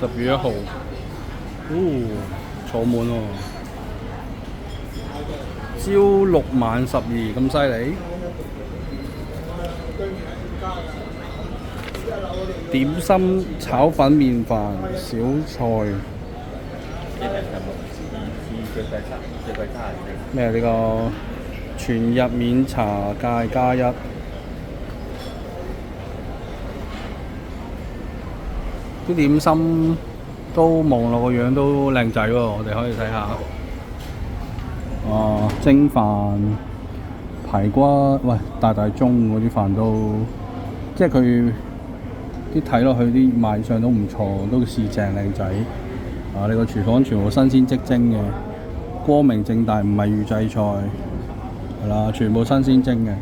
10月1號，坐滿喎，朝6晚12咁犀利。點心、炒粉麵飯、小菜。咩呢個全日免茶戒+1。啲點心都望落個樣都靚仔喎，我哋可以睇下。蒸飯、排骨，喂，大盅嗰啲飯都，即係佢啲睇落去啲賣相都唔錯，都市正靚仔。你個廚房全部新鮮即蒸嘅，光明正大，唔係預製菜，係啦，全部新鮮蒸嘅。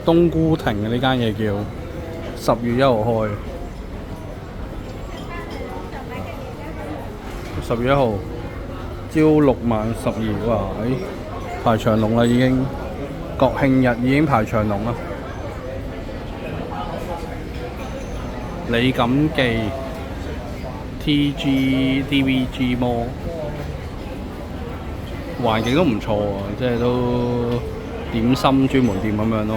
冬菇亭呢間嘢叫10月1號開。10月1號朝6晚12，哇！排長龍啦已經，國慶日已經排長龍啦。李錦記 TG DVG Mall， 環境都唔錯啊，即係都點心專門店咁樣咯。